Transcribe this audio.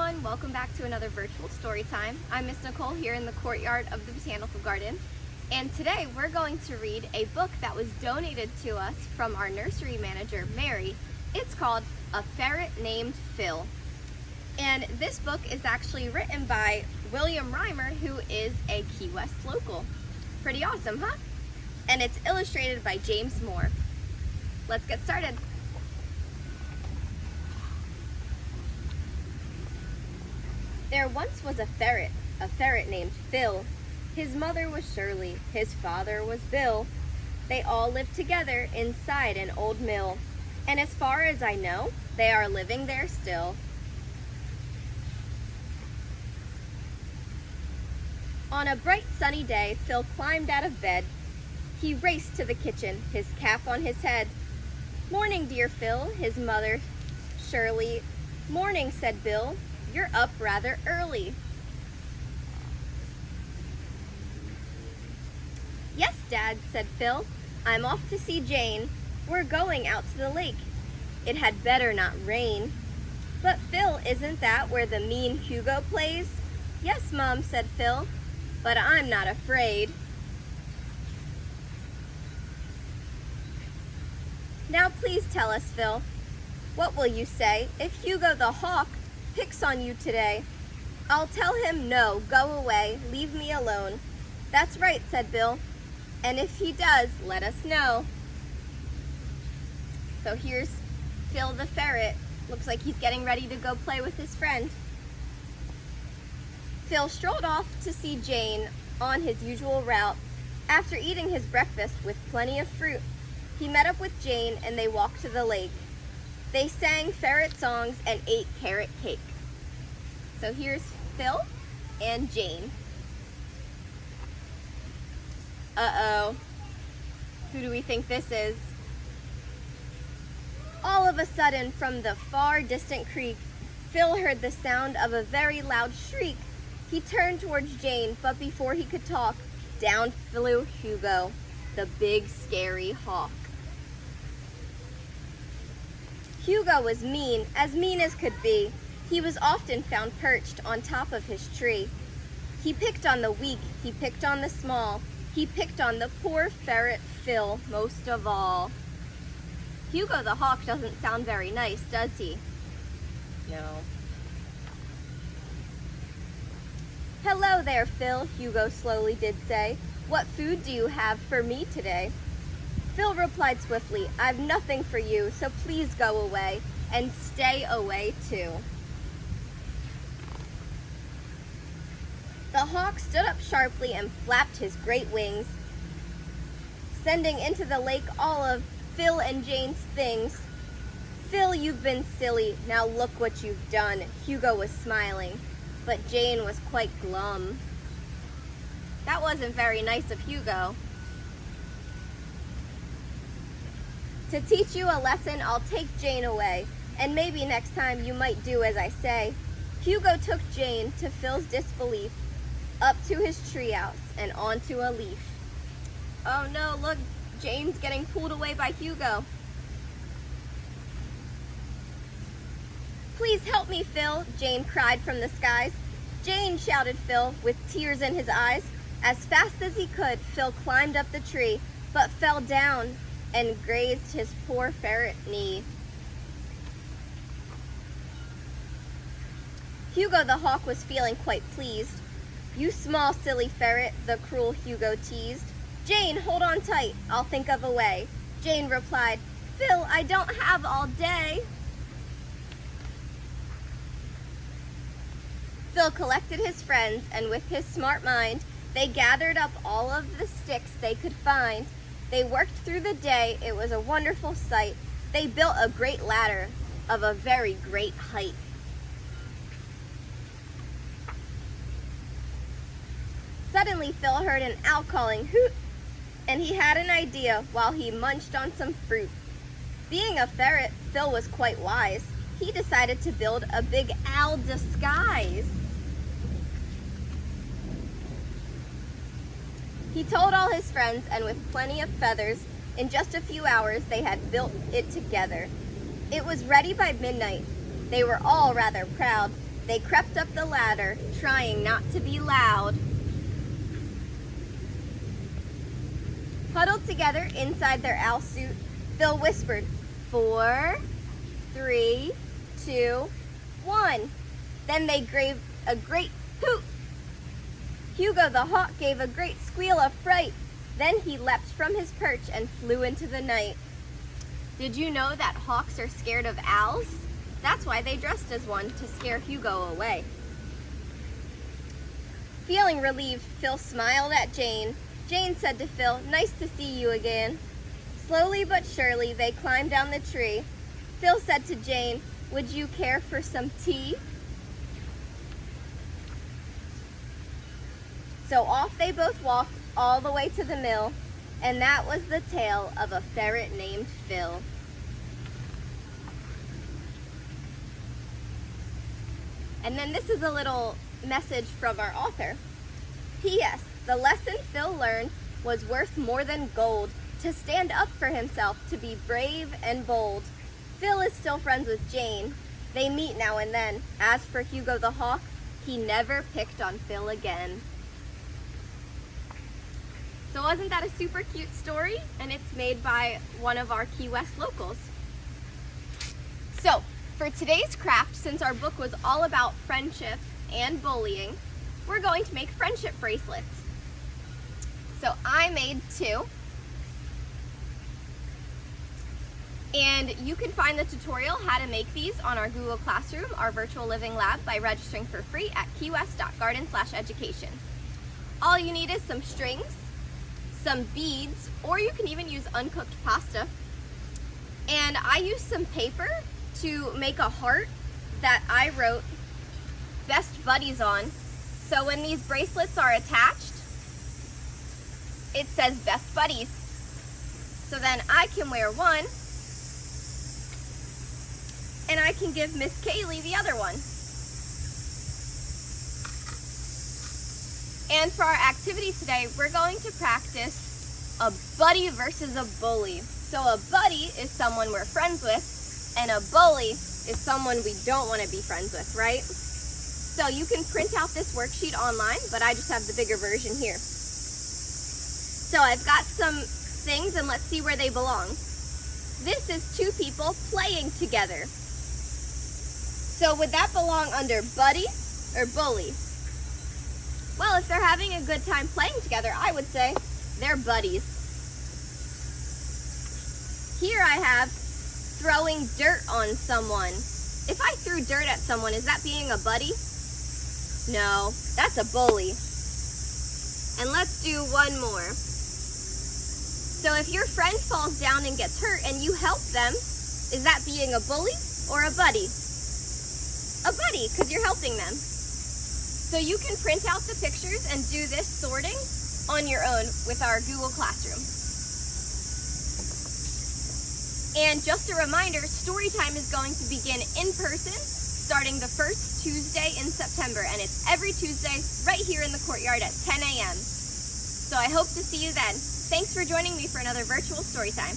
everyone, welcome back to another virtual story time. I'm Miss Nicole here in the courtyard of the Botanical Garden, and today we're going to read a book that was donated to us from our nursery manager, Mary. It's called A Ferret Named Phil. And this book is actually written by William Reimer, who is a Key West local. Pretty awesome, huh? And it's illustrated by James Moore. Let's get started. There once was a ferret named Phil. His mother was Shirley, his father was Bill. They all lived together inside an old mill, and as far as I know, they are living there still. On a bright sunny day, Phil climbed out of bed. He raced to the kitchen, his cap on his head. "Morning, dear Phil," his mother, Shirley. "Morning," said Bill. "You're up rather early." "Yes, Dad," said Phil. "I'm off to see Jane. We're going out to the lake. It had better not rain." "But Phil, isn't that where the mean Hugo plays?" "Yes, Mom," said Phil, "but I'm not afraid." "Now please tell us, Phil, what will you say if Hugo the hawk picks on you today?" "I'll tell him no, go away, leave me alone." "That's right," said Bill, "and if he does, let us know." So here's Phil the ferret. Looks like he's getting ready to go play with his friend. Phil strolled off to see Jane on his usual route. After eating his breakfast with plenty of fruit, he met up with Jane and they walked to the lake. They sang ferret songs and ate carrot cake. So here's Phil and Jane. Uh-oh. Who do we think this is? All of a sudden, from the far distant creek, Phil heard the sound of a very loud shriek. He turned towards Jane, but before he could talk, down flew Hugo, the big scary hawk. Hugo was mean as could be. He was often found perched on top of his tree. He picked on the weak, he picked on the small, he picked on the poor ferret Phil most of all. Hugo the hawk doesn't sound very nice, does he? No. "Hello there, Phil," Hugo slowly did say. "What food do you have for me today?" Phil replied swiftly, "I've nothing for you, so please go away, and stay away too." The hawk stood up sharply and flapped his great wings, sending into the lake all of Phil and Jane's things. "Phil, you've been silly, now look what you've done." Hugo was smiling, but Jane was quite glum. That wasn't very nice of Hugo. "To teach you a lesson, I'll take Jane away, and maybe next time you might do as I say." Hugo took Jane, to Phil's disbelief, up to his treehouse and onto a leaf. Oh no, look, Jane's getting pulled away by Hugo. "Please help me, Phil," Jane cried from the skies. "Jane," shouted Phil, with tears in his eyes. As fast as he could, Phil climbed up the tree, but fell down and grazed his poor ferret knee. Hugo the hawk was feeling quite pleased. "You small silly ferret," the cruel Hugo teased. "Jane, hold on tight, I'll think of a way." Jane replied, "Phil, I don't have all day." Phil collected his friends, and with his smart mind, they gathered up all of the sticks they could find. They worked through the day. It was a wonderful sight. They built a great ladder of a very great height. Suddenly, Phil heard an owl calling, "Hoot!" and he had an idea while he munched on some fruit. Being a ferret, Phil was quite wise. He decided to build a big owl disguise. He told all his friends, and with plenty of feathers, in just a few hours they had built it together. It was ready by midnight. They were all rather proud. They crept up the ladder, trying not to be loud. Huddled together inside their owl suit, Phil whispered, 4, 3, 2, 1. Then they gave a great hoot. Hugo the hawk gave a great squeal of fright. Then he leapt from his perch and flew into the night. Did you know that hawks are scared of owls? That's why they dressed as one, to scare Hugo away. Feeling relieved, Phil smiled at Jane. Jane said to Phil, "Nice to see you again." Slowly but surely, they climbed down the tree. Phil said to Jane, "Would you care for some tea?" So off they both walked all the way to the mill, and that was the tale of a ferret named Phil. And then this is a little message from our author. P.S. The lesson Phil learned was worth more than gold, to stand up for himself, to be brave and bold. Phil is still friends with Jane. They meet now and then. As for Hugo the hawk, he never picked on Phil again. So wasn't that a super cute story? And it's made by one of our Key West locals. So for today's craft, since our book was all about friendship and bullying, we're going to make friendship bracelets. So I made 2. And you can find the tutorial how to make these on our Google Classroom, our virtual living lab, by registering for free at Keywest.garden/education. All you need is some strings, some beads, or you can even use uncooked pasta. And I used some paper to make a heart that I wrote best buddies on. So when these bracelets are attached, it says best buddies. So then I can wear one, and I can give Miss Kaylee the other one. And for our activity today, we're going to practice a buddy versus a bully. So a buddy is someone we're friends with, and a bully is someone we don't want to be friends with, right? So you can print out this worksheet online, but I just have the bigger version here. So I've got some things, and let's see where they belong. This is 2 people playing together. So would that belong under buddy or bully? Well, if they're having a good time playing together, I would say they're buddies. Here I have throwing dirt on someone. If I threw dirt at someone, is that being a buddy? No, that's a bully. And let's do one more. So if your friend falls down and gets hurt and you help them, is that being a bully or a buddy? A buddy, because you're helping them. So you can print out the pictures and do this sorting on your own with our Google Classroom. And just a reminder, story time is going to begin in person starting the first Tuesday in September, and it's every Tuesday right here in the courtyard at 10 a.m. So I hope to see you then. Thanks for joining me for another virtual story time.